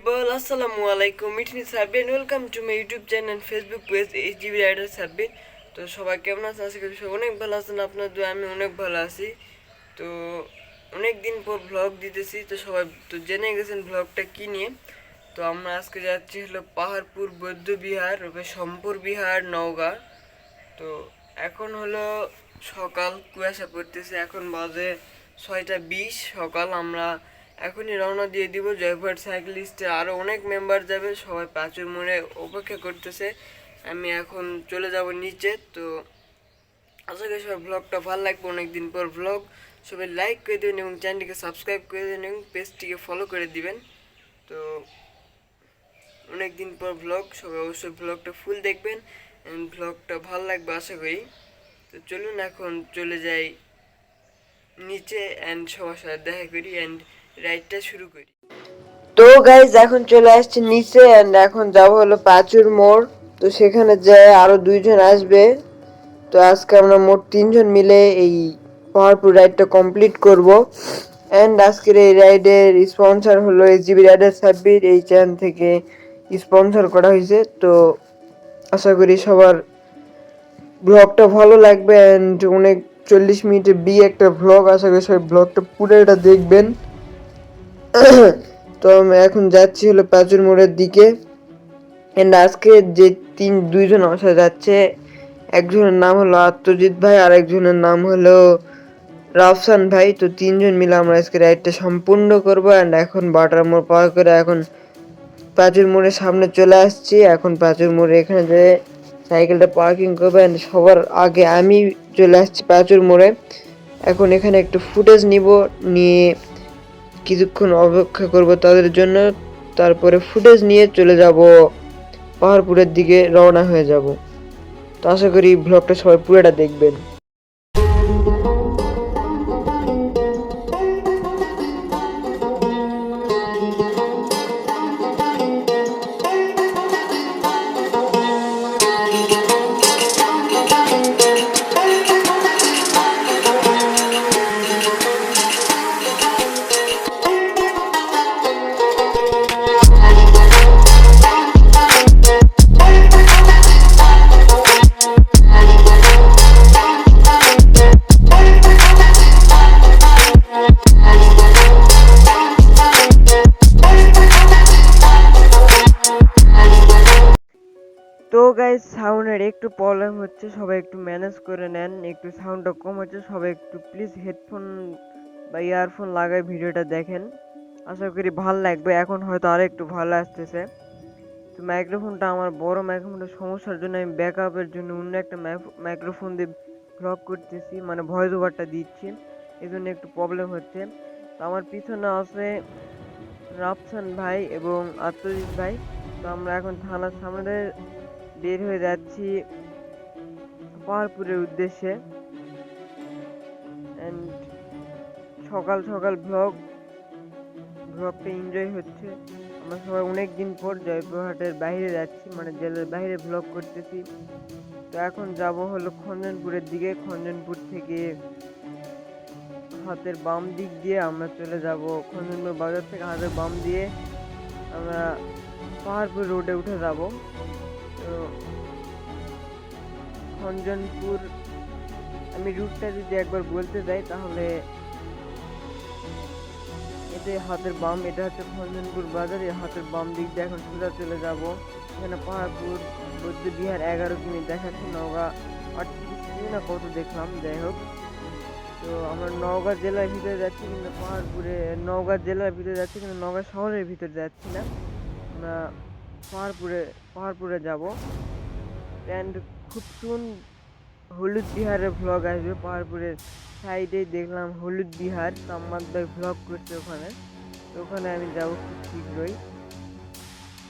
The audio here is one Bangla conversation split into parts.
people, assalamu alaikum. It is Sabin. Welcome to my YouTube channel and Facebook page HGB Rider Sabin. তো সবাই কেমন আছেন? আশা করি সবাই অনেক ভালো আছেন। আপনার দোয়া আমি অনেক ভালো আছি। তো অনেক দিন পর ব্লগ দিতেছি, তো সবাই তো জেনে গেছেন ব্লগটা কি নিয়ে। তো আমরা আজকে যাচ্ছি হলো পাহাড়পুর বৌদ্ধ বিহার, সম্পুর বিহার, নওগাঁ। তো এখন হলো সকাল, কুয়াশা পড়তেছে, এখন বাজে 6:20 সকাল। আমরা এখনই রওনা দিয়ে দিব। জয়পুরহাট সাইক্লিস্টে আরও অনেক মেম্বার যাবে, সবাই পাঁচুর মোড়ে অপেক্ষা করতেছে। আমি এখন চলে যাব নিচে। তো আশা করি সবাই ব্লগটা ভালো লাগবে, অনেকদিন পর ব্লগ। সবাই লাইক করে দেবেন এবং চ্যানেলটিকে সাবস্ক্রাইব করে দেবেন এবং পেজটিকে ফলো করে দিবেন। তো অনেকদিন পর ব্লগ, সবাই অবশ্যই ব্লগটা ফুল দেখবেন, ব্লগটা ভালো লাগবে আশা করি। তো চলুন এখন চলে যাই নিচে অ্যান্ড সবার সাথে দেখা করি অ্যান্ড রাইডটা শুরু করি। তো গাইজ এখন চলে আসছে নিচে অ্যান্ড এখন যাবো হলো পাঁচুর মোড়। তো সেখানে যায় আরো 2 জন আসবে। তো আজকে আমরা মোট 3 জন মিলে এই পাহাড়পুর রাইডটা কমপ্লিট করব। অ্যান্ড আজকের এই রাইডের স্পন্সর হলো এসজিবি রাইডার সাব্বির, এই চ্যানেল থেকে স্পন্সর করা হয়েছে। তো আশা করি সবার ব্লগটা ভালো লাগবে অ্যান্ড অনেক 40 মিনিটের একটা ব্লগ। আশা করি সবাই ব্লগটা পুরোটা দেখবেন। তো আমি এখন যাচ্ছি হলো পাঁচুর মোড়ের দিকে। অ্যান্ড আজকে যে 2জন আমার সাথে যাচ্ছে, একজনের নাম হলো আত্মজিৎ ভাই আর একজনের নাম হলো রাফসান ভাই। তো 3জন মিলে আমরা আজকে রাইডটা সম্পূর্ণ করবো। অ্যান্ড এখন বাটার মোড় পার করে এখন পাঁচুর মোড়ের সামনে চলে আসছি। এখন পাঁচুর মোড়ে এখানে যে সাইকেলটা পার্কিং করবো অ্যান্ড সবার আগে আমি চলে আসছি পাঁচুর মোড়ে। এখন এখানে একটু ফুটেজ নিয়ে কিছুক্ষণ অপেক্ষা করব তাদের জন্য, তারপরে ফুটেজ নিয়ে চলে যাব পাহাড়পুরের দিকে, রওনা হয়ে যাব। তো আশা করি ব্লগটা সবাই পুরোটা দেখবেন। তো গাইস সাউন্ডের একটু প্রবলেম হচ্ছে, সবাই একটু ম্যানেজ করে নেন। একটু সাউন্ডটা কম হচ্ছে, সবাই একটু প্লিজ হেডফোন বা ইয়ারফোন লাগায় ভিডিওটা দেখেন, আশা করি ভালো লাগবে। এখন হয়তো আর একটু ভালো আসতেছে। তো মাইক্রোফোনটা আমার বড় মাইক্রোফোনের সমস্যার জন্য আমি ব্যাকআপের জন্য অন্য একটা মাইক্রোফোন দিয়ে ব্লগ করতেছি, মানে ভয়েস ওভারটা দিচ্ছি, এই জন্য একটু প্রবলেম হচ্ছে। তো আমার পিছনে আছে রাফসান ভাই এবং আত্মজিৎ ভাই। তো আমরা এখন থানার সামনে বের হয়ে যাচ্ছি পাহাড়পুরের উদ্দেশ্যে। এন্ড সকাল সকাল ব্লগটা এনজয় হচ্ছে। আমরা সবাই অনেক দিন পর জয়পুরহাটের বাইরে যাচ্ছি, মানে জেলার বাইরে ব্লগ করতেছি। তো এখন যাব হলো খঞ্জনপুরের দিকে। খঞ্জনপুর থেকে হাতের বাম দিক দিয়ে আমরা চলে যাব, খঞ্জনপুর বাজার থেকে হাতের বাম দিয়ে আমরা পাহাড়পুর রোডে উঠে যাব। তো খঞ্জনপুর আমি রুটটা যদি একবার বলতে যাই তাহলে এতে হাতের বাম, এটা হচ্ছে খঞ্জনপুর বাজার, এই হাতের বাম দিক দিয়ে এখন সোজা চলে যাব। এখানে পাহাড়পুর বৌদ্ধ বিহার 11 কিমি দেখাচ্ছে, নওগাঁ 38 কিমি না কত দেখলাম, যাই হোক। তো আমরা নওগাঁ জেলার ভিতরে যাচ্ছি, কিন্তু নওগাঁ জেলার ভিতরে যাচ্ছি কিন্তু নওগাঁ শহরের ভিতরে যাচ্ছি না, আমরা পাহাড়পুরে যাব। অ্যান্ড খুব সুন হলুদ বিহারের ভ্লগ আসবে। পাহাড়পুরের সাইডেই দেখলাম হলুদ বিহার, সাম্মাদ ভাই ভ্লগ করছে ওখানে, তো ওখানে আমি যাবো খুব শীঘ্রই।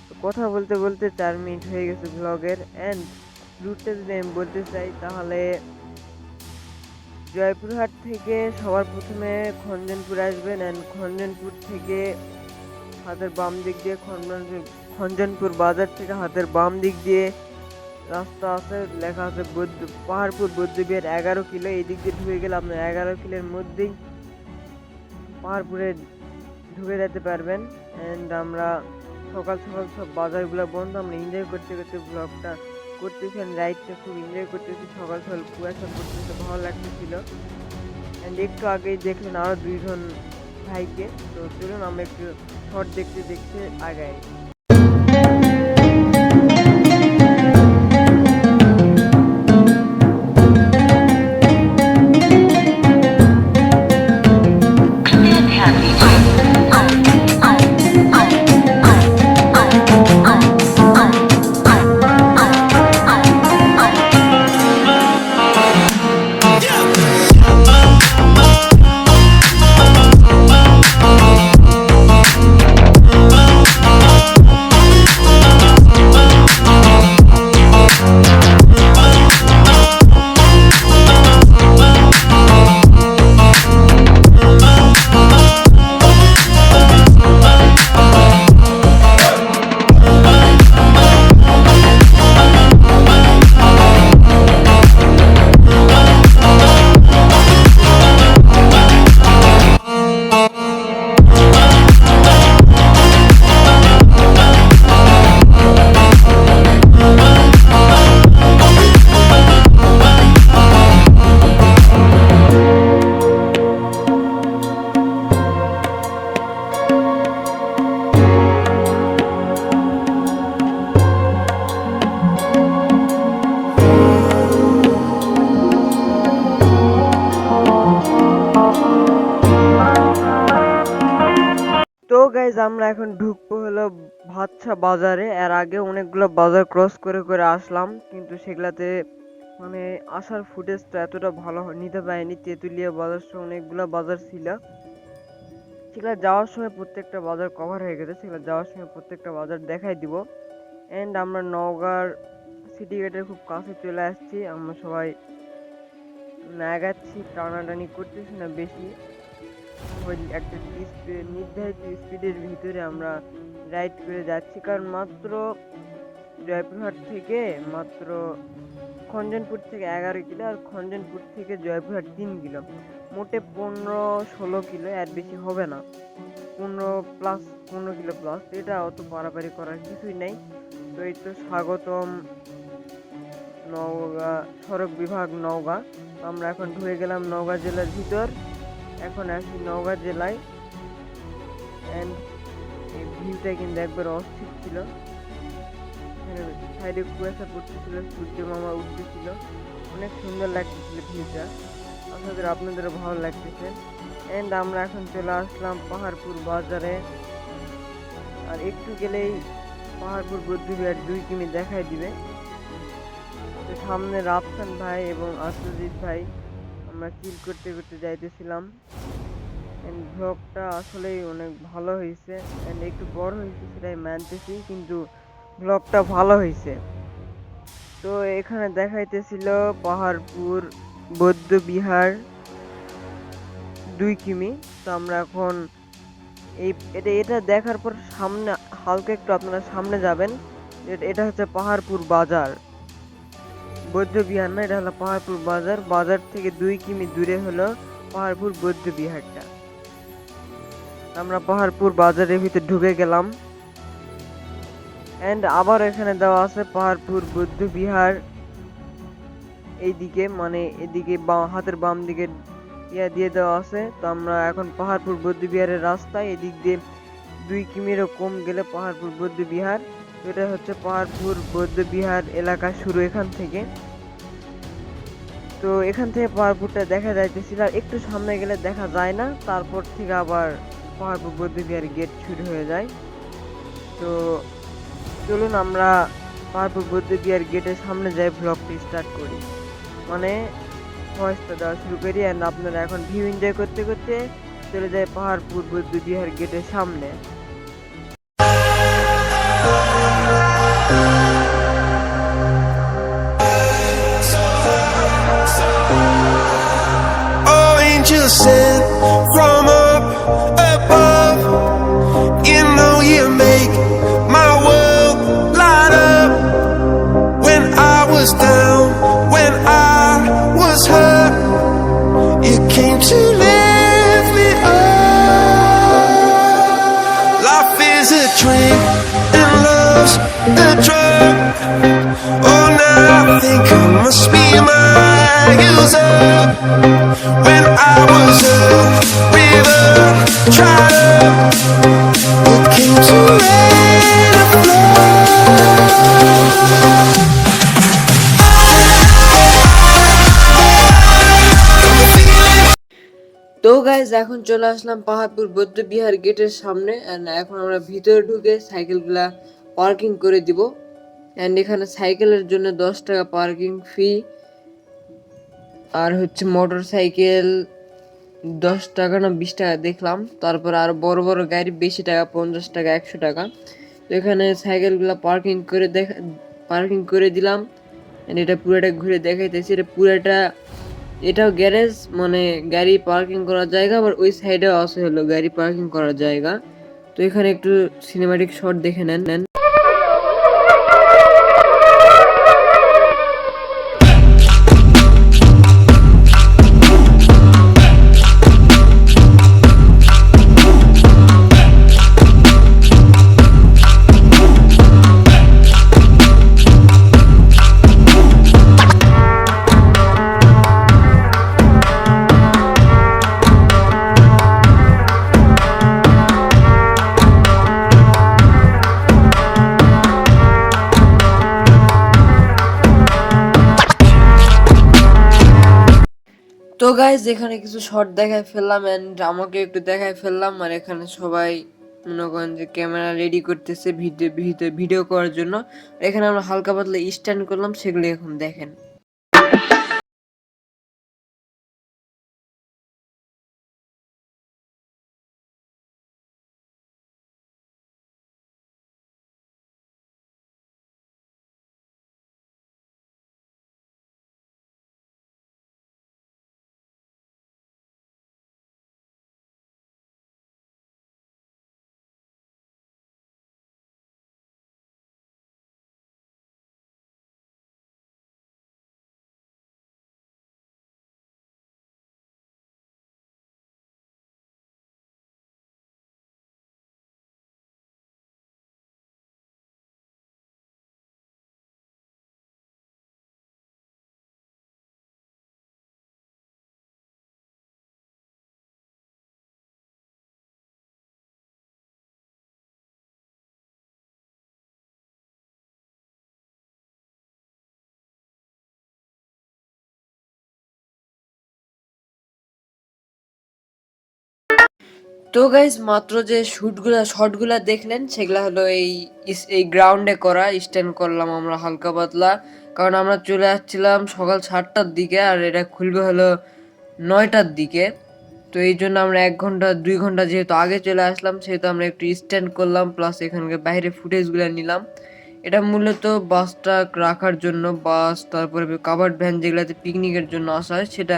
তো কথা বলতে বলতে 4 মিনিট হয়ে গেছে ভ্লগের। অ্যান্ড রুটটা যদি আমি বলতে চাই তাহলে জয়পুরহাট থেকে সবার প্রথমে খঞ্জনপুর আসবেন, অ্যান্ড খঞ্জনপুর থেকে হাতের বাম দিক দিয়ে খঞ্জনপুর বাজার থেকে হাতের বাম দিক দিয়ে রাস্তা আছে, লেখা আছে পাহাড়পুর বৌদ্ধবিহার 11 কিলো। এই দিক দিয়ে ঢুকে গেলে আপনার 11 কিলোর মধ্যেই পাহাড়পুরে ঢুকে যেতে পারবেন। অ্যান্ড আমরা সকাল সকাল সব বাজারগুলো বন্ধ, আমরা এনজয় করতে করতে ব্লগটা করতেছি, রাইডটা খুব এনজয় করতেছি। সকাল সকাল কুয়াশা পড়তেছে, ভালো লাগতেছিল। অ্যান্ড একটু আগেই দেখলেন আরও 2জন ভাইকে। তো চলুন আমরা একটু শর্ট দেখতে দেখতে আগাই। তো গাইজ আমরা এখন ঢুকবো হলো ভাতছা বাজারে। এর আগে অনেকগুলো বাজার ক্রস করে করে আসলাম, কিন্তু সেগুলাতে মানে আসার ফুটেজটা এতটা ভালো নিতে পারিনি। তেঁতুলিয়া বাজার সহ অনেকগুলো বাজার ছিল, সেগুলো যাওয়ার সময় প্রত্যেকটা বাজার কভার হয়ে গেছে, সেগুলো যাওয়ার সময় প্রত্যেকটা বাজার দেখাই দিব। অ্যান্ড আমরা নওগাঁর সিটি গেটের খুব কাছে চলে আসছি। আমরা সবাই আগাচ্ছি, টানাটানি করতেছি না বেশি, একটা নির্ধারিত স্পিডের ভিতরে আমরা রাইড করে যাচ্ছি। কারণ মাত্র জয়পুরহাট থেকে মাত্র খঞ্জনপুর থেকে 11 কিলো, আর খঞ্জনপুর থেকে জয়পুরহাট 3 কিলো, মোটে 15-16 কিলো, এর বেশি হবে না। 15 কিলো প্লাস, এটা অত পারাপারি করার কিছুই নাই। তো এই তো স্বাগতম নওগাঁ সড়ক বিভাগ নওগাঁ। আমরা এখন ঢুকে গেলাম নওগাঁ জেলার ভিতর। এখন আসি নওগাঁ জেলায়। অ্যান্ড এই ভিউটা কিন্তু একবার অস্থির ছিল। সাইডে কুয়াশা পড়তেছিল, সূর্য মামা উঠতেছিল, অনেক সুন্দর লাগতেছিল ভিউটা। আশা করি আপনাদেরও ভালো লাগতেছে। অ্যান্ড আমরা এখন চলে আসলাম পাহাড়পুর বাজারে। আর একটু গেলেই পাহাড়পুর বৌদ্ধবিহার 2 কিমি দেখাই দিবে। তো সামনে রাফসান ভাই এবং আত্মজিৎ ভাই, আমরা চিল করতে করতে যাইতেছিলাম। এন্ড ব্লগটা আসলেই অনেক ভালো হয়েছে, এন্ড একটু বড় হয়েছে সেটাই মানতেছি, কিন্তু ব্লগটা ভালো হয়েছে। তো এখানে দেখাইতেছিল পাহাড়পুর বৌদ্ধ বিহার 2 কিমি। তো আমরা এখন এটা দেখার পর সামনে হালকা একটু আপনারা সামনে যাবেন, এটা হচ্ছে পাহাড়পুর বাজার, বৌদ্ধ বিহার না, এটা হলো পাহাড়পুর বাজার। বাজার থেকে 2 কিমি দূরে হলো পাহাড়পুর বৌদ্ধ বিহারটা। আমরা পাহাড়পুর বাজারের ভিতরে ঢুকে গেলাম। এন্ড আবার এখানে দেওয়া আছে পাহাড়পুর বৌদ্ধ বিহার এইদিকে, মানে এদিকে হাতের বাম দিকে দিয়ে দেওয়া আছে। তো আমরা এখন পাহাড়পুর বৌদ্ধ বিহারের রাস্তায়, এদিক দিয়ে 2 কিমিরও কম গেলে পাহাড়পুর বৌদ্ধ বিহার। এটা হচ্ছে পাহাড়পুর বৌদ্ধ বিহার এলাকা শুরু এখান থেকে। তো এখান থেকে পাহাড়পুরটা দেখা যাইতেছিল, আর একটু সামনে গেলে দেখা যায় না, তারপর থেকে আবার পাহাড়পুর বৌদ্ধ বিহার গেট শুরু হয়ে যায়। তো চলুন আমরা পাহাড়পুর বৌদ্ধ বিহার গেটের সামনে যাই, ব্লগটি স্টার্ট করি, মানে ভয়েসটা দেওয়া শুরু করি। অ্যান্ড আপনারা এখন ভিউ এনজয় করতে করতে চলে যায় পাহাড়পুর বৌদ্ধ বিহার গেটের সামনে। Sent from up above, you know you make my world light up. When I was down, when I was hurt, you came to lift me up. Life is a drink তো গাইজ এখন চলে আসলাম পাহাড়পুর বৌদ্ধ বিহার গেটের সামনে, অ্যান্ড এখন আমরা ভিতরে ঢুকে সাইকেলগুলা পার্কিং করে দিব। অ্যান্ড এখানে সাইকেলের জন্য 10 টাকা পার্কিং ফি, আর হচ্ছে মোটর সাইকেল 10 টাকা না 20 টাকা দেখলাম। তারপর আর বড় বড় গাড়ি বেশি টাকা, 50 টাকা 100 টাকা। তো এখানে সাইকেলগুলা পার্কিং করে দিলাম। And এটা পুরোটা ঘুরে দেখাইতেছি, এটা পুরোটা এটাও গ্যারেজ, মানে গাড়ি পার্কিং করার জায়গা, আবার ওই সাইডেও আছে হলো গাড়ি পার্কিং করার জায়গা। তো এখানে একটু সিনেমাটিক শট দেখে নেন। তো গাইজ এখানে কিছু শর্ট দেখায় ফেললাম, এন্ড আমাকে একটু দেখায় ফেললাম। আর এখানে সবাই মনে করেন যে ক্যামেরা রেডি করতেছে ভিডিও করার জন্য। এখানে আমরা হালকা পাতলা স্ট্যান্ড করলাম, সেগুলো এখন দেখেন। তো গাইজ মাত্র যে শর্টগুলা দেখলেন, সেগুলা হলো এই গ্রাউন্ডে করা। স্ট্যান্ড করলাম আমরা হালকা পাতলা, কারণ আমরা চলে আসছিলাম সকাল 7টার দিকে, আর এটা খুলবে হলো 9টার দিকে। তো এই জন্য আমরা 1 ঘন্টা 2 ঘন্টা যেহেতু আগে চলে আসলাম, সেহেতু আমরা একটু স্ট্যান্ড করলাম, প্লাস এখানকার বাইরে ফুটেজগুলো নিলাম। এটা মূলত বাসটা রাখার জন্য, বাস তারপরে কাভার্ড ভ্যান যেগুলাতে পিকনিকের জন্য আসা হয়, সেটা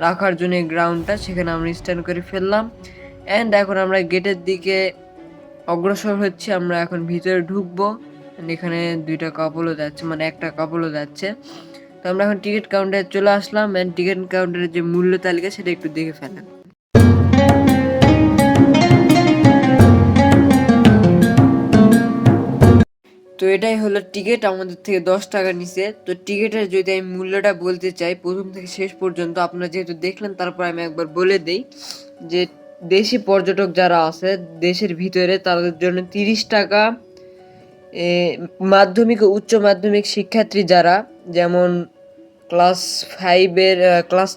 রাখার জন্য এই গ্রাউন্ডটা, সেখানে আমরা স্ট্যান্ড করে ফেললাম। অ্যান্ড এখন আমরা গেটের দিকে অগ্রসর হচ্ছি, আমরা এখন ভিতরে ঢুকবো। এখানে 2টা কাপলও যাচ্ছে, মানে একটা কাপলও যাচ্ছে। তো আমরা এখন টিকিট কাউন্টারে চলে আসলাম, অ্যান্ড টিকিট কাউন্টারের যে মূল্য তালিকা সেটা একটু দেখে ফেলেন। তো এটাই হলো টিকিট, আমাদের থেকে 10 টাকা নিছে। তো টিকিটের যদি আমি মূল্যটা বলতে চাই প্রথম থেকে শেষ পর্যন্ত, আপনারা যেহেতু দেখলেন তারপর আমি একবার বলে দেই যে দেশি পর্যটক যারা আছে দেশের ভিতরে, তাদের জন্য 30 টাকা। মাধ্যমিক ও উচ্চ মাধ্যমিক শিক্ষার্থী যারা, যেমন ক্লাস 5-এর ক্লাস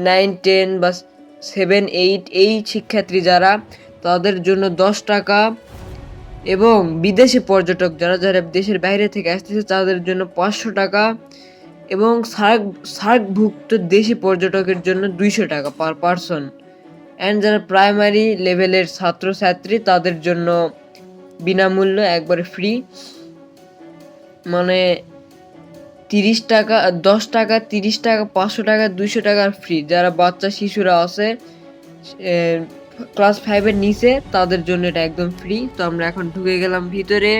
9-10 বা 7-8 এই শিক্ষার্থী যারা, তাদের জন্য 10 টাকা। এবং বিদেশি পর্যটক যারা যারা দেশের বাইরে থেকে আসতেছে, তাদের জন্য 500 টাকা। এবং সার্কভুক্ত দেশি পর্যটকের জন্য 200 টাকা পার পারসন। অ্যান্ড যারা প্রাইমারি লেভেলের ছাত্রছাত্রী, তাদের জন্য বিনামূল্য, একবারে ফ্রি, মানে 30 টাকা 10 টাকা 30 টাকা 500 টাকা 200 টাকা ফ্রি। যারা বাচ্চা শিশুরা আছে ক্লাস 5-এর নিচে, তাদের জন্য এটা একদম ফ্রি। তো আমরা এখন ঢুকে গেলাম ভিতরে,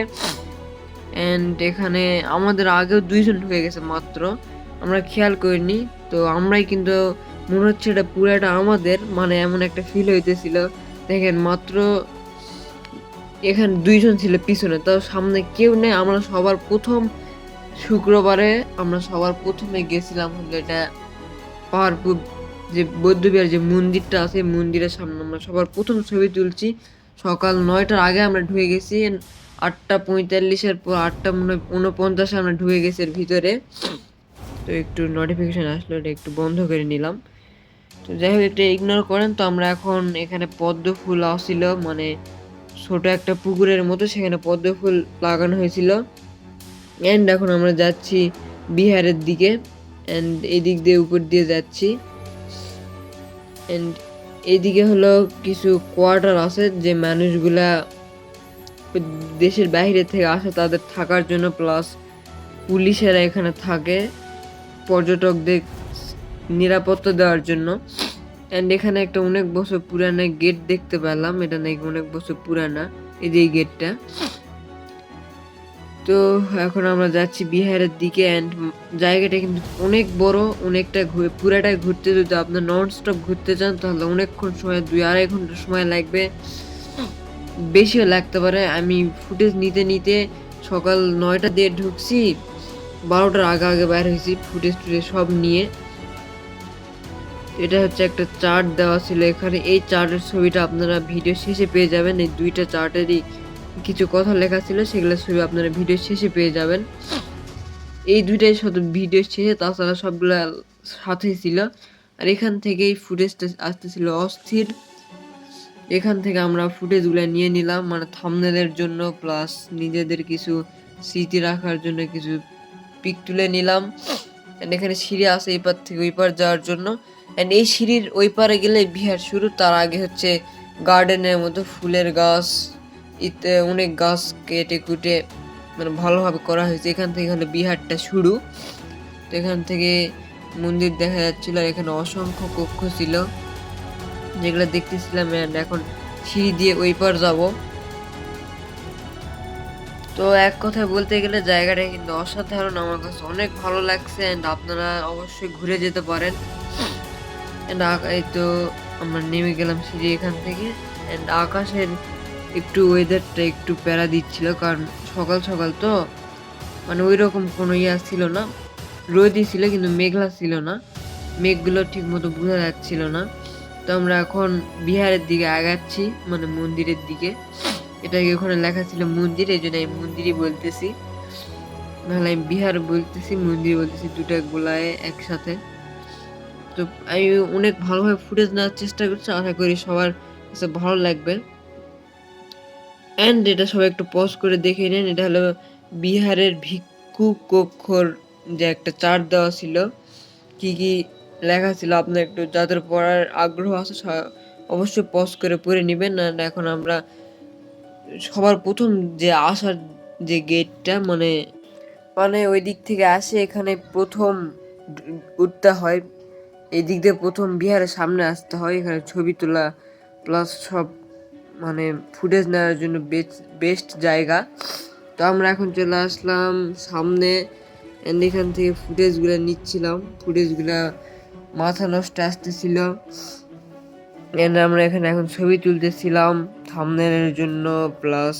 অ্যান্ড এখানে আমাদের আগেও 2জন ঢুকে গেছে মাত্র, আমরা খেয়াল করিনি। তো আমরাই কিন্তু মনে হচ্ছে এটা পুরোটা আমাদের, মানে এমন একটা ফিল হইতেছিল। দেখেন মাত্র এখানে 2জন ছিল পিছনে, তাও সামনে কেউ নেই। আমরা সবার প্রথম শুক্রবারে আমরা সবার প্রথমে গেছিলাম হলো এটা পাহাড়পুর যে বৌদ্ধবিহার যে মন্দিরটা আছে, মন্দিরের সামনে আমরা সবার প্রথম ছবি তুলছি। সকাল 9টার আগে আমরা ঢুকে গেছি, 8:45-এর পর 8:49 আমরা ঢুকে গেছি এর ভিতরে। তো একটু নোটিফিকেশন আসলো, এটা একটু বন্ধ করে নিলাম। তো তো যাই হোক এটা ইগনোর করেন। তো আমরা এখন এখানে পদ্ম ফুল আসছিল, মানে ছোট একটা পুকুরের মতো, সেখানে পদ্ম ফুল লাগানো হয়েছিল। অ্যান্ড এখন আমরা যাচ্ছি বিহারের দিকে, অ্যান্ড এই দিক দিয়ে উপর দিয়ে যাচ্ছি। অ্যান্ড এইদিকে হলো কিছু কোয়ার্টার আছে যে মানুষগুলা দেশের বাইরে থেকে আসে তাদের থাকার জন্য, প্লাস পুলিশেরা এখানে থাকে পর্যটকদের নিরাপত্তা দেওয়ার জন্য। অ্যান্ড এখানে একটা অনেক বছর পুরানো গেট দেখতে পেলাম, এটা নাকি অনেক বছর পুরানা, এই যে গেটটা। তো এখন আমরা যাচ্ছি বিহারের দিকে। অ্যান্ড জায়গাটা কিন্তু অনেক বড়, অনেকটা পুরাটাই ঘুরতে, যদি আপনার নন স্টপ ঘুরতে চান তাহলে অনেকক্ষণ সময়, 2-2.5 ঘন্টা সময় লাগবে, বেশিও লাগতে পারে। আমি ফুটেজ নিতে নিতে সকাল 9টা দিয়ে ঢুকছি, 12টার আগে আগে বাইর হয়েছি ফুটেজ টুটেজ সব নিয়ে। এটা হচ্ছে একটা চার্ট দেওয়া ছিল এখানে, এই চার্টের ছবিটা আপনারা ভিডিও শেষে পেয়ে যাবেন। এই দুইটা চার্টেরই কিছু কথা লেখা ছিল, সেগুলো ছবি আপনারা ভিডিও শেষে পেয়ে যাবেন। এই দুইটাই শুধু ভিডিও শেষে, তাছাড়া সবগুলা সাথেই ছিল। আর এখান থেকেই ফুটেজটা আসতেছিল অস্থির। এখান থেকে আমরা ফুটেজগুলো নিয়ে নিলাম, মানে থাম্বনেলের জন্য, প্লাস নিজেদের কিছু স্মৃতি রাখার জন্য কিছু পিক তুলে নিলাম। এন্ড এখানে সিঁড়ি আছে এই পার থেকে ওই পার যাওয়ার জন্য। এন্ড এই সিঁড়ির ওই পারে গেলে বিহার শুরু, তার আগে হচ্ছে গার্ডেনের মতো ফুলের গাছ, ইতে অনেক গাছ কেটে কুটে মানে ভালোভাবে করা হয়েছে। এখান থেকে হলো বিহারটা শুরু। তো এখান থেকে মন্দির দেখা যাচ্ছিল, আর এখানে অসংখ্য কক্ষ ছিল যেগুলো দেখতেছিলাম। এন্ড এখন সিঁড়ি দিয়ে ওই পার যাব। তো এক কথায় বলতে গেলে জায়গাটা কিন্তু অসাধারণ, আমার কাছে অনেক ভালো লাগছে। অ্যান্ড আপনারা অবশ্যই ঘুরে যেতে পারেন। অ্যান্ড এই তো আমরা নেমে গেলাম সিঁড়ি এখান থেকে। অ্যান্ড আকাশের একটু ওয়েদারটা একটু প্যারা দিচ্ছিল, কারণ সকাল সকাল তো মানে ওই রকম কোনো ইয়া ছিল না, রোদই ছিল কিন্তু মেঘলা ছিল না, মেঘগুলো ঠিক মতো বোঝা যাচ্ছিল না। তো আমরা এখন বিহারের দিকে আগাচ্ছি, মানে মন্দিরের দিকে। এটাকে ওখানে লেখা ছিল মন্দির, এই জন্য আমি মন্দিরই বলতেছি, নাহলে আমি বিহার বলতেছি মন্দির বলতেছি, দুটা গুলায় একসাথে। তো আমি অনেক ভালোভাবে ফুটেজ নেওয়ার চেষ্টা করছি, আশা করি সবার কাছে ভালো লাগবে। অ্যান্ড এটা সবাই একটু পজ করে দেখে নেন। এটা হলো বিহারের ভিক্ষু কক্ষর যে একটা চার্ট দেওয়া ছিল, কি কি লেখা ছিল, আপনার একটু যাদের পড়ার আগ্রহ আছে অবশ্যই পজ করে পড়ে নেবেন। আর এখন আমরা সবার প্রথম যে আসার যে গেটটা, মানে মানে ওই দিক থেকে আসে এখানে প্রথম উঠতে হয়, এই দিক দিয়ে প্রথম বিহারের সামনে আসতে হয়। এখানে ছবি তোলা প্লাস সব মানে ফুটেজ নেওয়ার জন্য বেস্ট জায়গা। তো আমরা এখন চলে আসলাম সামনে, এন্ড এখান থেকে ফুটেজগুলো নিচ্ছিলাম, ফুটেজগুলা মাথা নষ্ট আসতেছিল। এন্ড আমরা এখানে এখন ছবি তুলতেছিলাম থাম্বনেলের জন্য, প্লাস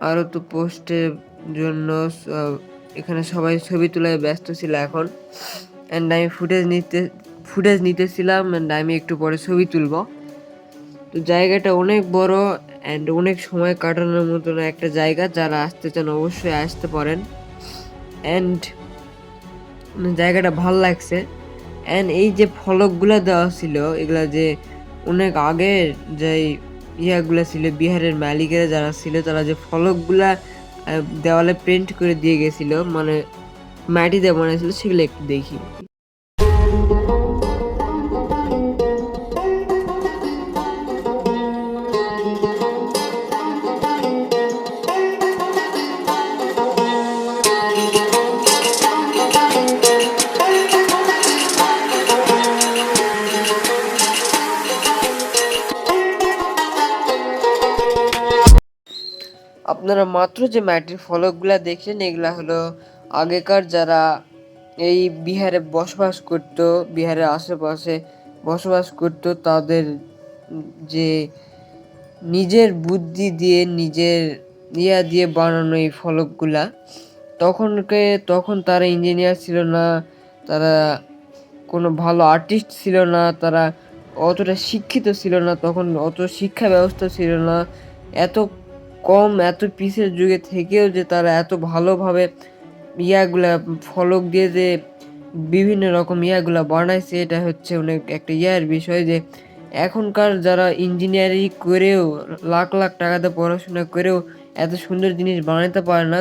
আরও তো পোস্টের জন্য। এখানে সবাই ছবি তোলায় ব্যস্ত ছিল এখন। অ্যান্ড আমি ফুটেজ নিতেছিলাম, অ্যান্ড আমি একটু পরে ছবি তুলব। তো জায়গাটা অনেক বড় অ্যান্ড অনেক সময় কাটানোর মতন একটা জায়গা, যারা আসতে চান অবশ্যই আসতে পারেন। অ্যান্ড জায়গাটা ভাল লাগছে। অ্যান্ড এই যে ফলকগুলা দেওয়া ছিল, এগুলা যে অনেক আগের যে ইয়াগুলা ছিল, বিহারের মালিকেরা যারা ছিল তারা যে ফলকগুলা দেওয়ালে প্রিন্ট করে দিয়ে গেছিল, মানে মাটিতে বানাইছিল, সেগুলো একটু দেখি। আপনারা মাত্র যে মাটির ফলকগুলা দেখছেন, এগুলা হলো আগেকার যারা এই বিহারে বসবাস করত, বিহারের আশেপাশে বসবাস করত, তাদের যে নিজের বুদ্ধি দিয়ে নিজের ইয়া দিয়ে বানানো এই ফলকগুলা। তখন তারা ইঞ্জিনিয়ার ছিল না, তারা কোনো ভালো আর্টিস্ট ছিল না, তারা অতটা শিক্ষিত ছিল না, তখন অত শিক্ষা ব্যবস্থা ছিল না, এত কম এত পিছের যুগে থেকেও যে তারা এত ভালোভাবে ইয়াগুলা ফলক দিয়ে যে বিভিন্ন রকম ইয়াগুলা বানাইছে। এটা হচ্ছে অনেক একটা ইয়ার বিষয় যে এখনকার যারা ইঞ্জিনিয়ারিং করেও লাখ লাখ টাকাতে পড়াশোনা করেও এত সুন্দর জিনিস বানাইতে পারে না,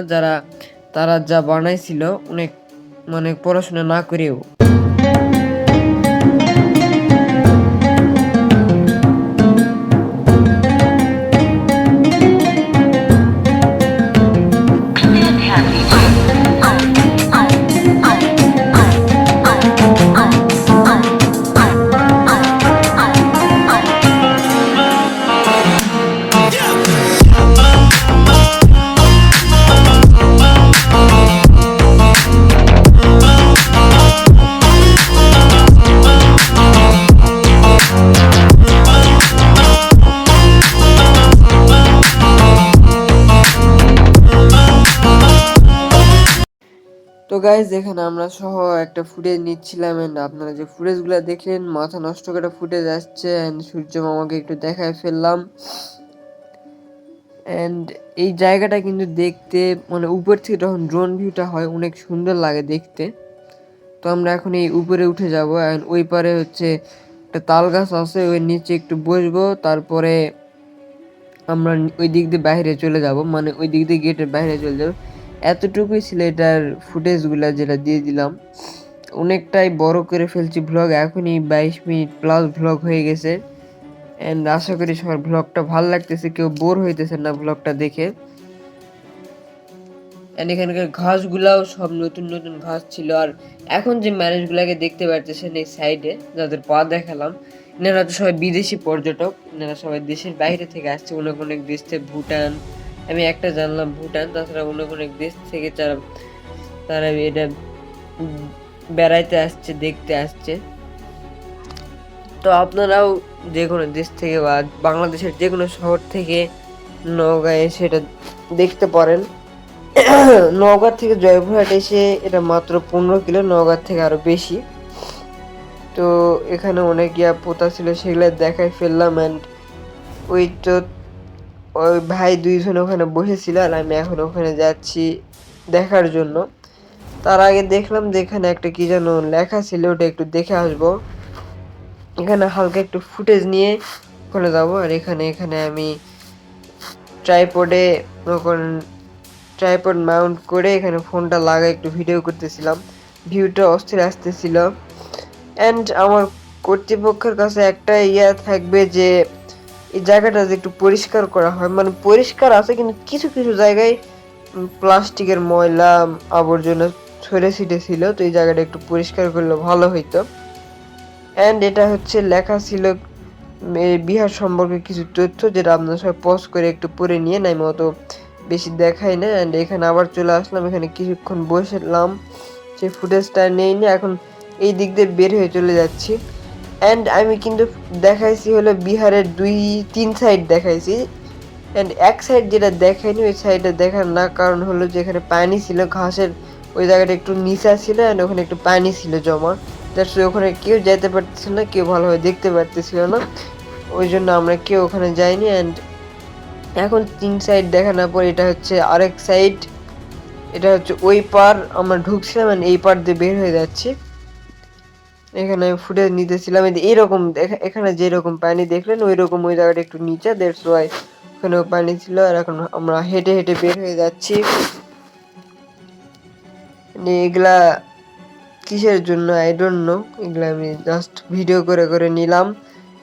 তারা যা বানাইছিল অনেক মানে পড়াশোনা না করেও। তো গাইজ এখানে আমরা সহ একটা ফুটেজ নিচ্ছিলাম, এন্ড আপনারা যে ফুটেজগুলো দেখলেন মাথা নষ্ট করে ফুটেজ আসছে, এন্ড সূর্য মামাকে একটু দেখায় ফেললাম। এন্ড এই জায়গাটা কিন্তু দেখতে মানে উপর থেকে যখন ড্রোন ভিউটা হয় অনেক সুন্দর লাগে দেখতে। তো আমরা এখন এই উপরে উঠে যাব, এন্ড ওই পারে হচ্ছে একটা তাল গাছ আছে, ওই নিচে একটু বসবো, তারপরে আমরা ওই দিক দিয়ে বাইরে চলে যাব, মানে ওই দিক দিয়ে গেটের বাইরে চলে যাব। এতটুকুই ছিল এটার ফুটেজগুলো যেটা দিয়ে দিলাম। অনেকটাই বড় করে ফেলছি ভ্লগ, এখনই 22 মিনিট প্লাস ভ্লগ হয়ে গেছে। এন্ড আশা করি সবার ভ্লগটা ভালো লাগতেছে, কেউ বোর হইতেছে না ভ্লগটা দেখে। এন্ড এখানকার ঘাসগুলাও সব নতুন নতুন ঘাস ছিল। আর এখন যে ম্যারেজগুলাকে দেখতে পারতেছেন এই সাইডে যাদের পা দেখালাম, এনারা তো সবাই বিদেশি পর্যটক, এনারা সবাই দেশের বাইরে থেকে আসছে, অনেক অনেক দেশ থেকে। ভুটান, আমি একটা জানলাম ভুটান, তাছাড়া অনেক অনেক দেশ থেকে তারা এটা বেড়াইতে আসছে, দেখতে আসছে। তো আপনারাও যে কোনো দেশ থেকে বা বাংলাদেশের যে কোনো শহর থেকে নওগাঁ এসে এটা দেখতে পারেন। নওগাঁ থেকে জয়পুরহাট এসে এটা মাত্র 15 কিলো, নওগাঁ থেকে আরো বেশি। তো এখানে অনেক ইয়া পোতা ছিল, সেগুলো দেখাই ফেললাম। অ্যান্ড ওই তো ওই ভাই দুইজন ওখানে বসেছিল, আর আমি এখন ওখানে যাচ্ছি দেখার জন্য। তার আগে দেখলাম যে এখানে একটা কি যেন লেখা ছিল, ওটা একটু দেখে আসবো। এখানে হালকা একটু ফুটেজ নিয়ে ওখানে যাবো। আর এখানে আমি ট্রাইপড মাউন্ট করে এখানে ফোনটা লাগাই একটু ভিডিও করতেছিলাম। ভিউটা অস্থির আসতেছিল। অ্যান্ড আমার কর্তৃপক্ষের কাছে একটা ইয়া থাকবে যে এই জায়গাটা যে একটু পরিষ্কার করা হয়, মানে পরিষ্কার আছে কিন্তু কিছু কিছু জায়গায় প্লাস্টিকের ময়লা আবর্জনা ছড়ে ছিটে ছিল। তো এই জায়গাটা একটু পরিষ্কার করলে ভালো হইতো। অ্যান্ড এটা হচ্ছে লেখা ছিল বিহার সম্পর্কে কিছু তথ্য, যেটা আপনার সবাই পজ করে একটু পড়ে নিয়ে নাই, মতো বেশি দেখাই না। অ্যান্ড এখানে আবার চলে আসলাম, এখানে কিছুক্ষণ বসলাম, সেই ফুটেজটা নেই নি। এখন এই দিক দিয়ে বের হয়ে চলে যাচ্ছি। অ্যান্ড আমি কিন্তু দেখাইছি হলো বিহারের 2-3 সাইড দেখাইছি। অ্যান্ড এক সাইড যেটা দেখাইনি, ওই সাইডটা দেখার না কারণ হলো যে এখানে পানি ছিল, ঘাসের ওই জায়গাটা একটু নিচা ছিল, অ্যান্ড ওখানে একটু পানি ছিল জমা। দ্যাটস ওখানে কেউ যেতে পারতেছিল না, কেউ ভালোভাবে দেখতে পারতেছিল না, ওই জন্য আমরা কেউ ওখানে যাইনি। অ্যান্ড এখন 3 সাইড দেখানোর পর এটা হচ্ছে আরেক সাইড, এটা হচ্ছে ওই পার আমরা ঢুকছিলাম, অ্যান্ড এই পার দিয়ে বের হয়ে যাচ্ছি। এখানে ফুটেজ নিতেছিলাম এইরকম, এখানে যেরকম পানি দেখলেন ওই রকম ওই জায়গাটা একটু নিচে, দ্যাটস ওয়াই ওখানেও পানি ছিল। আর এখন আমরা হেঁটে হেঁটে বের হয়ে যাচ্ছি। এগুলা কিসের জন্য আই ডোন্ট নো, এগুলো আমি জাস্ট ভিডিও করে করে নিলাম।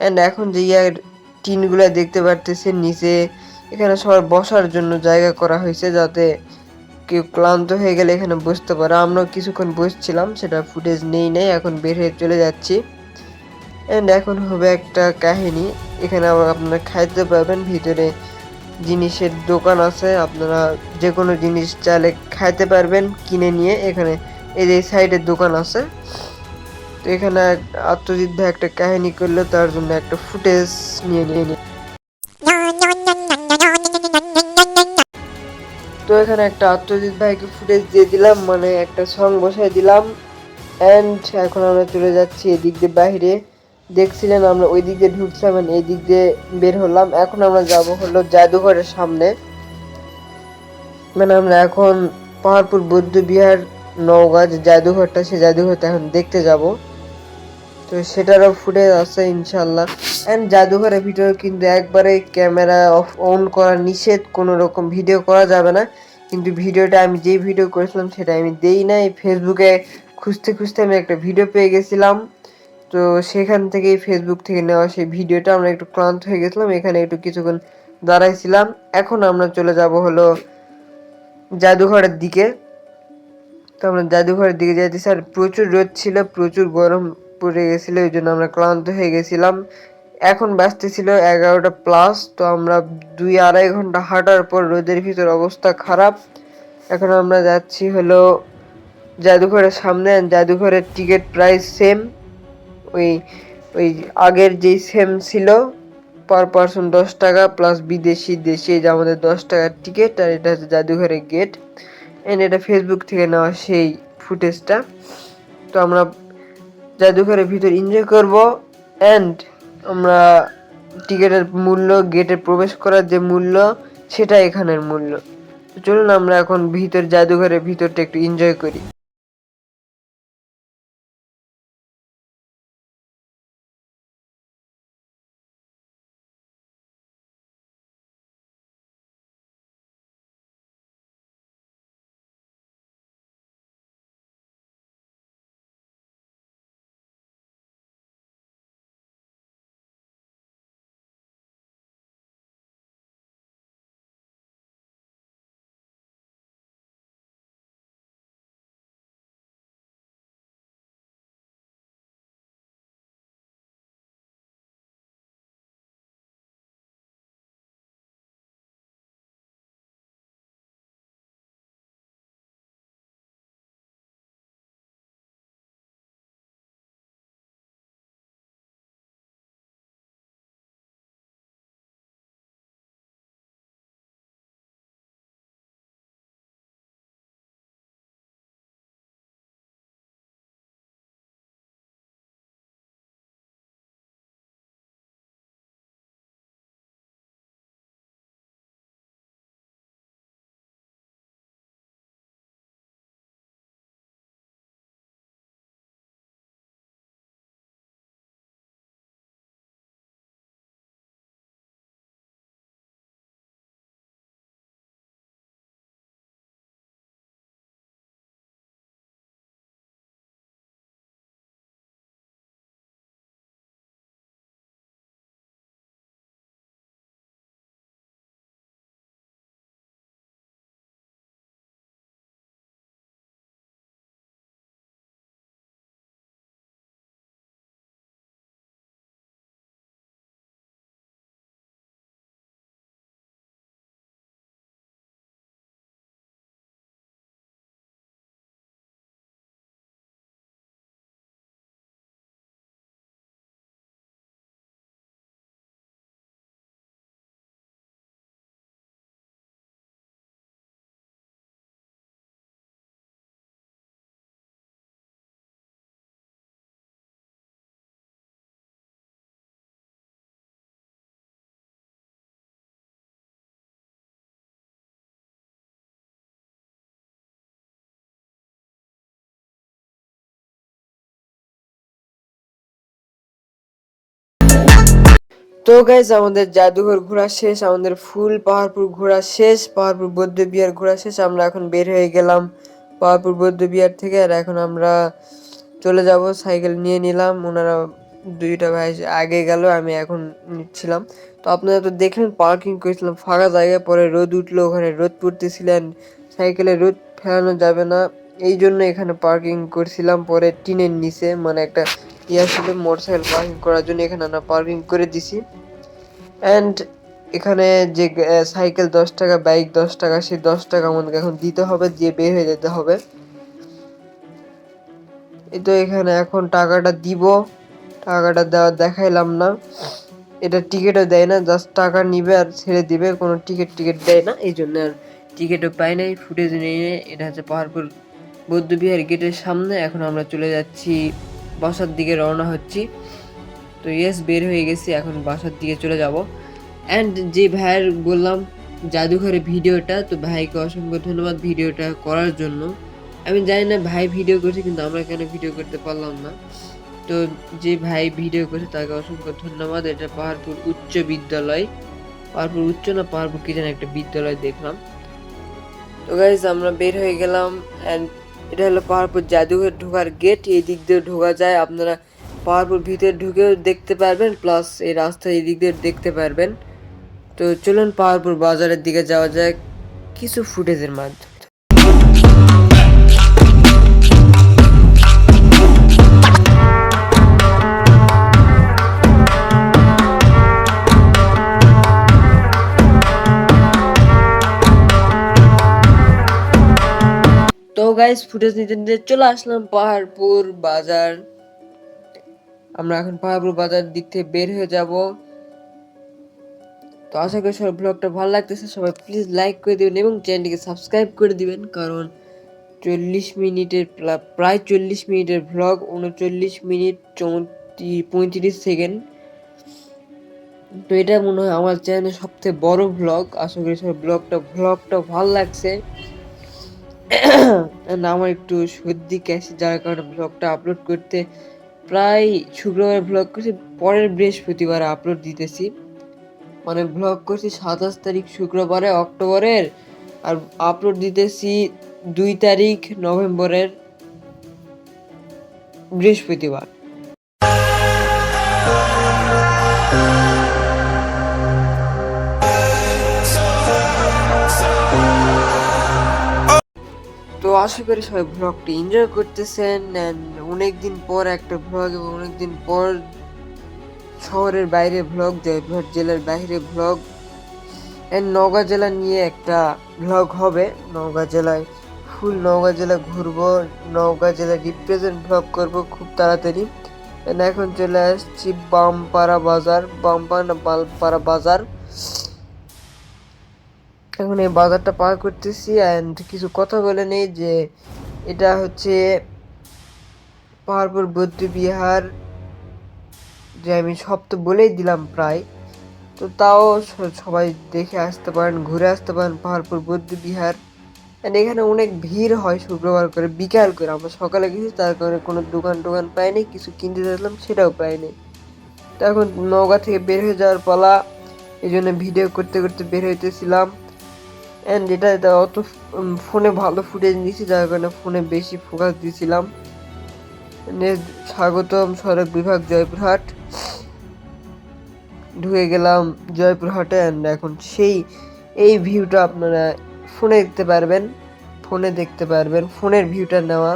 অ্যান্ড এখন যে ইয়ার টিনগুলো দেখতে পারতেছেন নিচে, এখানে সবার বসার জন্য জায়গা করা হয়েছে, যাতে কেউ ক্লান্ত হয়ে গেলে এখানে বসতে পারে। আমরাও কিছুক্ষণ বসছিলাম, সেটা ফুটেজ নেই নাই, এখন বের হয়ে চলে যাচ্ছি। অ্যান্ড এখন হবে একটা কাহিনী, এখানে আবার আপনারা খাইতে পারবেন, ভিতরে জিনিসের দোকান আছে, আপনারা যে কোনো জিনিস চাইলে খাইতে পারবেন কিনে নিয়ে। এখানে এই যে সাইডের দোকান আছে। তো এখানে আত্মজিৎ ভাই একটা কাহিনী করলো, তার জন্য একটা ফুটেজ নিয়ে নিয়ে তো এখানে একটা আত্মজিৎ ভাইকে ফুটেজ দিয়ে দিলাম, মানে একটা সং বসাই দিলাম। অ্যান্ড এখন আমরা চলে যাচ্ছি এদিক দিয়ে বাইরে। দেখছিলেন আমরা ওই দিক দিয়ে ঢুকছিলাম, এই দিক দিয়ে বের হলাম। এখন আমরা যাব হলো জাদুঘরের সামনে, মানে আমরা এখন পাহাড়পুর বৌদ্ধ বিহার নওগাঁ যে জাদুঘরটা, সেই জাদুঘরটা এখন দেখতে যাব। তো সেটারও ফুটেজ আছে ইনশাল্লাহ। অ্যান্ড জাদুঘরের ভিতরে কিন্তু একবারে ক্যামেরা অন করা নিষেধ, কোনো রকম ভিডিও করা যাবে না। কিন্তু ভিডিওটা আমি যেই ভিডিও করেছিলাম সেটা আমি দেই নাই, ফেসবুকে খুঁজতে খুঁজতে আমি একটা ভিডিও পেয়ে গেছিলাম। তো সেখান থেকেই ফেসবুক থেকে নেওয়া সেই ভিডিওটা। আমরা একটু ক্লান্ত হয়ে গেছিলাম, এখানে একটু কিছুক্ষণ দাঁড়াইছিলাম। এখন আমরা চলে যাব হলো জাদুঘরের দিকে। তো আমরা জাদুঘরের দিকে যাইতেছি, আর প্রচুর রোদ ছিল, প্রচুর গরম পড়ে গেছিলো, এই জন্য আমরা ক্লান্ত হয়ে গেছিলাম। এখন বাজতেছিল 11টা প্লাস। তো আমরা 2-2.5 ঘন্টা হাঁটার পর রোদের ভিতর অবস্থা খারাপ। এখন আমরা যাচ্ছি হলো জাদুঘরের সামনে। জাদুঘরের টিকিট প্রাইস সেম, ওই ওই আগের যেই সেম ছিল, পার পারসন 10 টাকা প্লাস বিদেশি দেশি যে আমাদের 10 টাকার টিকিট। আর এটা হচ্ছে জাদুঘরের গেট। এন্ড এটা ফেসবুক থেকে নেওয়া সেই ফুটেজটা। তো আমরা জাদুঘরের ভিতর এনজয় করব। অ্যান্ড আমরা টিকিটের মূল্য, গেটে প্রবেশ করার যে মূল্য, সেটা এখানের মূল্য। তো চলুন আমরা এখন ভিতর, জাদুঘরের ভিতরটা একটু এনজয় করি। তো গাইজ আমাদের জাদুঘর ঘোরা শেষ, আমাদের ফুল পাহাড়পুর ঘোরা শেষ, পাহাড়পুর বৌদ্ধ বিহার ঘোরা শেষ। আমরা এখন বের হয়ে গেলাম পাহাড়পুর বৌদ্ধ বিহার থেকে। আর এখন আমরা চলে যাব, সাইকেল নিয়ে নিলাম। ওনারা দুইটা ভাই আগে গেল, আমি এখন নিচ্ছিলাম। তো আপনারা তো দেখলেন পার্কিং করেছিলাম ফাঁকা জায়গায়, পরে রোদ উঠলো, ওখানে রোদ পড়তেছিলেন, সাইকেলে রোদ ফেলানো যাবে না, এই জন্য এখানে পার্কিং করছিলাম। পরে টিনের নিচে মানে একটা ইয়া ছিল মোটরসাইকেল পার্কিং করার জন্য, এখানে আমরা পার্কিং করে দিছি। অ্যান্ড এখানে যে সাইকেল 10 টাকা, বাইক 10 টাকা, সেই 10 টাকা আমাদেরকে এখন দিতে হবে, দিয়ে বের হয়ে যেতে হবে। এই তো এখানে এখন টাকাটা দিব, টাকাটা দেওয়া দেখাইলাম না। এটা টিকিটও দেয় না, জাস্ট টাকা নিবে আর ছেড়ে দিবে, কোনো টিকিট দেয় না, এই জন্য আর টিকিটও পাই নাই, ফুটেজ নিয়ে নেই। এটা হচ্ছে পাহাড়পুর বৌদ্ধবিহার গেটের সামনে। এখন আমরা চলে যাচ্ছি বাসার দিকে, রওনা হচ্ছি। তো ইয়েস, বের হয়ে গেছি, এখন বাসার দিকে চলে যাব। অ্যান্ড যে ভাইয়ের বললাম জাদুঘরের ভিডিওটা, তো ভাইকে অসংখ্য ধন্যবাদ ভিডিওটা করার জন্য। আমি জানি না ভাই ভিডিও করছে, কিন্তু আমরা কেন ভিডিও করতে পারলাম না। তো যে ভাই ভিডিও করছে তাকে অসংখ্য ধন্যবাদ। এটা পাহাড়পুর উচ্চ বিদ্যালয়, পাহাড়পুর উচ্চ না পাহাড়পুর কি যেন একটা বিদ্যালয় দেখলাম। তো গাইজ আমরা বের হয়ে গেলাম, অ্যান্ড এটা হলো পাহাড়পুর জাদুঘর ঢোকার গেট। এই দিক দিয়ে ঢোকা যায়, আপনারা পাহাড়পুর ভিতরে ঢুকেও দেখতে পারবেন, প্লাস এই রাস্তা এই দিক দিয়ে দেখতে পারবেন। তো চলুন পাহাড়পুর বাজারের দিকে যাওয়া যায় কিছু ফুটেজের মাধ্যমে। তো গাইস ফুটেজ নিতে নিতে চলে আসলাম পাহাড়পুর বাজার। আমরা এখন পাহাড়পুর বাজার দিক থেকে বের হয়ে যাব। তো আশা করি সবার ব্লগটা ভালো লাগতেছে, সবাই প্লিজ লাইক করে দিবেন এবং চ্যানেলটিকে সাবস্ক্রাইব করে দিবেন, কারণ 40 মিনিটের প্রায় 40 মিনিটের ব্লগ, 39 মিনিট 35 সেকেন্ড। তো এটা মনে হয় আমার চ্যানেলের সবথেকে বড় ব্লগ। আশা করি সবার ব্লগটা ভালো লাগছে। আমার একটু সর্দি কাশি, যার কারণে ব্লগটা আপলোড করতে প্রায় শুক্রবার ব্লগ করছি, পরের বৃহস্পতিবার আপলোড দিতেছি। মানে ব্লগ করছি 27 তারিখ শুক্রবারে অক্টোবরের, আর আপলোড দিতেছি 2 তারিখ নভেম্বরের বৃহস্পতিবার। তো আশা করি সবাই ব্লগটি এনজয় করতেছেন। অনেকদিন পর একটা ব্লগ এবং অনেকদিন পর শহরের বাইরে ব্লগ, জয়পুরহাট জেলার বাইরে ব্লগ, নওগাঁ জেলা নিয়ে একটা ব্লগ হবে। নওগাঁ জেলায় নওগাঁ জেলা ঘুরবো, নওগাঁ জেলা রিপ্রেজেন্ট ব্লগ করব খুব তাড়াতাড়ি। এখন চলে আসছি বামপাড়া বাজার, বালপাড়া বাজার। এখন এই বাজারটা পার করতেছি, অ্যান্ড কিছু কথা বলে নেই যে এটা হচ্ছে পাহাড়পুর বৌদ্ধ বিহার, যে আমি সব তো বলেই দিলাম প্রায়। তো তাও সবাই দেখে আসতে পারেন, ঘুরে আসতে পারেন পাহাড়পুর বৌদ্ধ বিহার। অ্যান্ড এখানে অনেক ভিড় হয় শুক্রবার করে, বিকাল করে। আমরা সকালে গেছি, তার কারণে কোনো দোকান পাইনি, কিছু কিনতে চাইলাম সেটাও পাইনি। তো এখন নওগাঁ থেকে বের হয়ে যাওয়ার পালা, এই জন্য ভিডিও করতে করতে বের হইতেছিলাম। অ্যান্ড এটা অত ফোনে ভালো ফুটেজ নিয়েছি, যার কারণে ফোনে বেশি ফোকাস দিয়েছিলাম। স্বাগতম সড়ক বিভাগ জয়পুরহাট, ঢুকে গেলাম জয়পুরহাটে। অ্যান্ড এখন এই ভিউটা আপনারা ফোনে দেখতে পারবেন, ফোনের ভিউটা নেওয়া,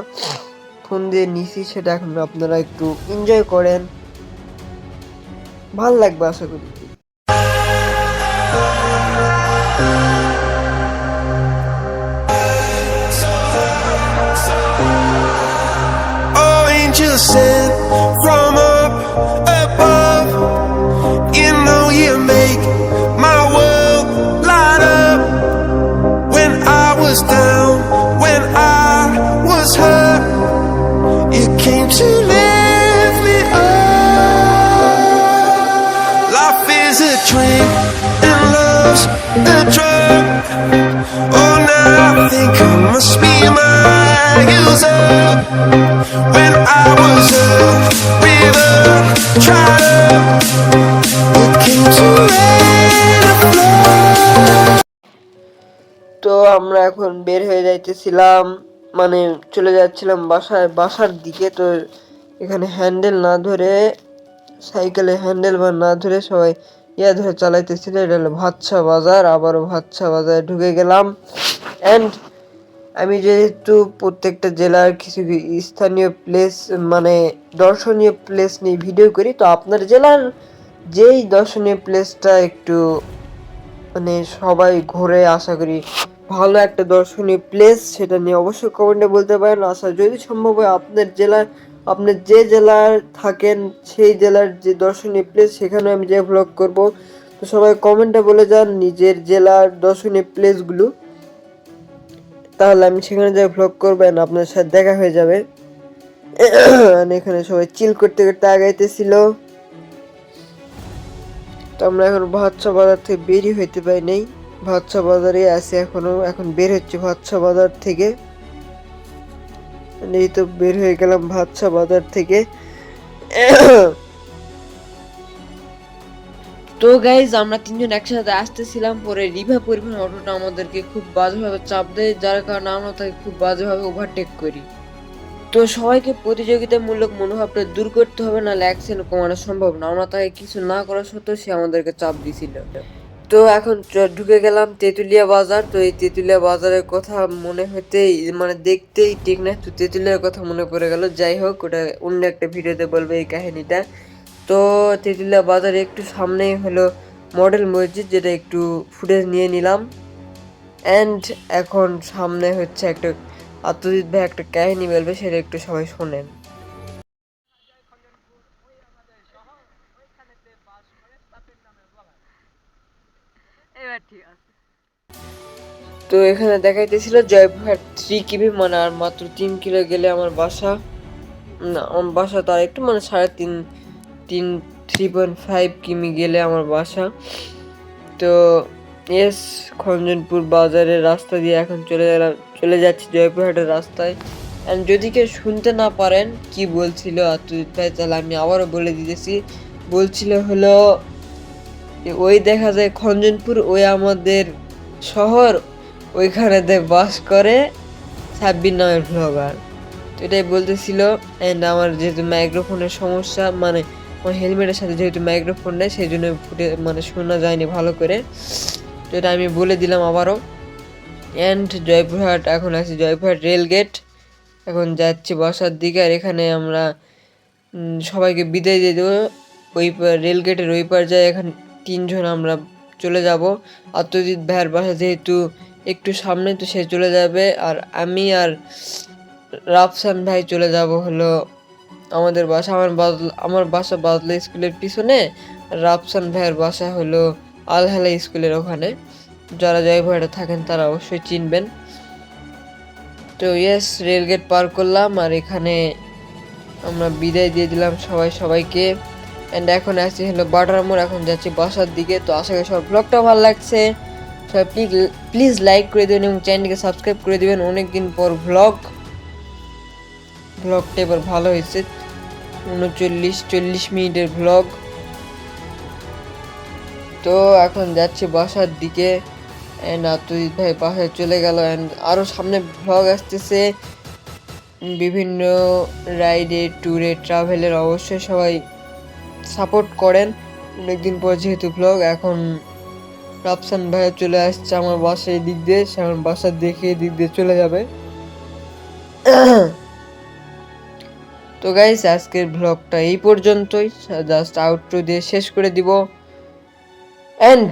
ফোন দিয়ে নিছি, সেটা এখন আপনারা একটু এনজয় করেন, ভাল লাগবে আশা করি। Oh, angels sent from up above. You know you make my world light up. When I was down, when I was hurt, you came to lift me up. Life is a drink and love's a drug. Oh, now I think I must be my user. When I was a river dried up, it came to rain and flood. তো আমরা এখন বের হয়ে যাইতেছিলাম, মানে চলে যাচ্ছিলাম বাসার দিকে। তো এখানে হ্যান্ডেল না ধরে, সাইকেলে হ্যান্ডেল বার না ধরে সবাই ধরে চালাইতেছিল। এটা হলো ভাতছা বাজার, আবারও ভাতছা বাজারে ঢুকে গেলাম। অ্যান্ড আমি যেহেতু প্রত্যেকটা জেলার কিছু স্থানীয় প্লেস, মানে দর্শনীয় প্লেস নিয়ে ভিডিও করি, তো আপনার জেলার যেই দর্শনীয় প্লেসটা একটু মানে সবাই ঘুরে, আশা করি ভালো একটা দর্শনীয় প্লেস, সেটা নিয়ে অবশ্যই কমেন্টে বলতে পারেন। আশা যদি সম্ভব হয় আপনার যে জেলার থাকেন সেই জেলার যে দর্শনীয় প্লেস, সেখানে আমি যে ভ্লগ করব। তো সবাই কমেন্টে বলে যান নিজের জেলার দর্শনীয় প্লেসগুলো, তাহলে আমি সেখানে যে ভ্লগ করবেন আপনার সাথে দেখা হয়ে যাবে। এখানে সবাই চিল করতে করতে আগাইতেছিল। তো আমরা এখন ভাতছা বাজার থেকে বেরিয়ে হইতে পারি নাই, ভাতছা বাজারে আছে এখনো, এখন বের হচ্ছে ভাতছা বাজার থেকে। এই তো বের হয়ে গেলাম ভাতসা বাজার থেকে। তো গাইজ আমরা তিনজন একসাথে আসতেছিলাম, পরে রিভা পরিবহন অটোটা আমাদেরকে খুব বাজেভাবে চাপ দেয়, যার কারণে আমরা তাকে খুব বাজেভাবে ওভারটেক করি। তো সবাইকে প্রতিযোগিতামূলক মনোভাবটা দূর করতে হবে, নাহলে অ্যাক্সিডেন্ট কমানো সম্ভব না। আমরা তাকে কিছু না করা সত্ত্বেও সে আমাদেরকে চাপ দিছিল। তো এখন ঢুকে গেলাম তেঁতুলিয়া বাজার। তো এই তেঁতুলিয়া বাজারের কথা মনে হতেই মানে দেখতেই ঠিক না, তো তেঁতুলিয়ার কথা মনে পড়ে গেল। যাই হোক, ওটা অন্য একটা ভিডিওতে বলবে এই কাহিনীটা। তো তেঁতুলিয়া বাজারে একটু সামনেই হলো মডেল মসজিদ, যেটা একটু ফুটেজ নিয়ে নিলাম। অ্যান্ড এখন সামনে হচ্ছে একটা আত্মজিৎ ভাই একটা কাহিনী বলবে, সেটা একটু সবাই শোনেন। তো এখানে দেখাইতেছিল জয়পুরহাট 3 কিমি, মানে আর মাত্র 3 কিলো গেলে আমার বাসা। না, আমার বাসা তার একটু মানে 3.5 কিমি গেলে আমার বাসা। তো এস খঞ্জনপুর বাজারের রাস্তা দিয়ে এখন চলে যাচ্ছি জয়পুরহাটের রাস্তায়। অ্যান্ড যদি কেউ শুনতে না পারেন কি বলছিল আত্মজিৎ ভাই, তাহলে আমি আবারও বলে দিতেছি। বলছিল হলো ওই দেখা যায় খঞ্জনপুর, ওই আমাদের শহর, ওইখানে বাস করে সাব্বির নামের ব্লগার। তো এটাই বলতেছিল। অ্যান্ড আমার যেহেতু মাইক্রোফোনের সমস্যা, মানে আমার হেলমেটের সাথে যেহেতু মাইক্রোফোন নেই, সেই জন্য ফুটে মানে শোনা যায়নি ভালো করে। তো এটা আমি বলে দিলাম আবারও। অ্যান্ড জয়পুরহাট, এখন আছি জয়পুরহাট রেলগেট, এখন যাচ্ছি বাসার দিকে। আর এখানে আমরা সবাইকে বিদায় দিয়ে দেবো। ওই রেলগেটের ওই পার যায়, এখন তিনজন আমরা চলে যাব। আত্মজিৎ ভাইয়ের বাসা যেহেতু একটু সামনে, তো সে চলে যাবে। আর আমি আর রাফসান ভাই চলে যাব হলো আমাদের বাসা। আমার বাসা বাদলা স্কুলের পিছনে, রাফসান ভাইয়ের বাসা হলো আলহালা স্কুলের ওখানে। যারা জয়পুরহাটে থাকেন তারা অবশ্যই চিনবেন। তো ইয়েস, রেলগেট পার করলাম, আর এখানে আমরা বিদায় দিয়ে দিলাম সবাইকে। অ্যান্ড এখন আসছি হলো বাটার মোড়, এখন যাচ্ছি বাসার দিকে। তো আশা করি সব ব্লগটা ভালো লাগছে। সবাই প্লিজ লাইক করে দেবেন এবং চ্যানেলকে সাবস্ক্রাইব করে দেবেন। অনেকদিন পর ব্লগটা এবার ভালো হয়েছে, 39-40 মিনিটের ব্লগ। তো এখন যাচ্ছি বাসার দিকে। অ্যান্ড আত্মজিৎ ভাই বাসায় চলে গেল। অ্যান্ড আরও সামনে ব্লগ আসতেছে বিভিন্ন রাইডে, ট্যুরে, ট্রাভেলের। অবশ্যই সবাই সাপোর্ট করেন। অনেকদিন পর যেহেতু ব্লগ, এখন রাফসান ভাইয়া চলে আসছে আমার বাসায় দিক দিয়ে, সে আমার বাসার দেখে দিক দিয়ে চলে যাবে। তো গাইস, আজকের ব্লগটা এই পর্যন্তই, জাস্ট আউটরো দিয়ে শেষ করে দিব। অ্যান্ড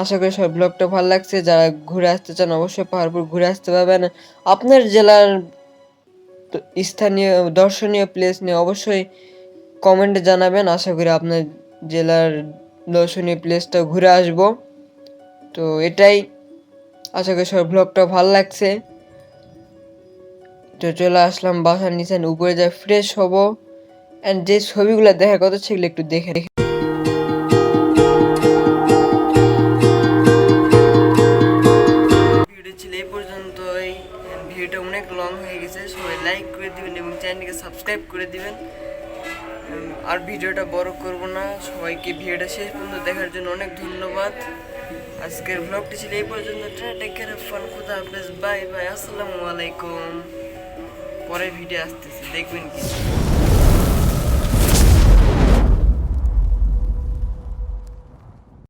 আশা করি সব ব্লগটা ভালো লাগছে। যারা ঘুরে আসতে চান অবশ্যই পাহাড়পুর ঘুরে আসতে পারবেন। আপনার জেলার স্থানীয় দর্শনীয় প্লেস নিয়ে অবশ্যই কমেন্টে জানাবেন। আশা করি আপনার জেলার দর্শনীয় প্লেসটা ঘুরে আসব। তো এটাই, আশা করি সব ব্লগটা ভালো লাগছে। তো চলে আসলাম বাসার নিচে, উপরে যাই ফ্রেশ হব। অ্যান্ড যে ছবিগুলো দেখার কথা সেগুলো একটু দেখে ভিডিও ছিল এই পর্যন্তই। ভিডিওটা অনেক লং হয়ে গেছে, সবাই লাইক করে দিবেন এবং চ্যানেলকে সাবস্ক্রাইব করে দিবেন। আর ভিডিওটা বড় করব না। সবাইকে ভিডিওটা শেষ পর্যন্ত দেখার জন্য অনেক ধন্যবাদ। আজকের ব্লগটি ছিল এই পর্যন্ত। টেক কেয়ার, ফান, খুদা হাফেজ, বাই বাই, আসসালামু আলাইকুম। পরের ভিডিও আসতেছে, দেখবেন কি।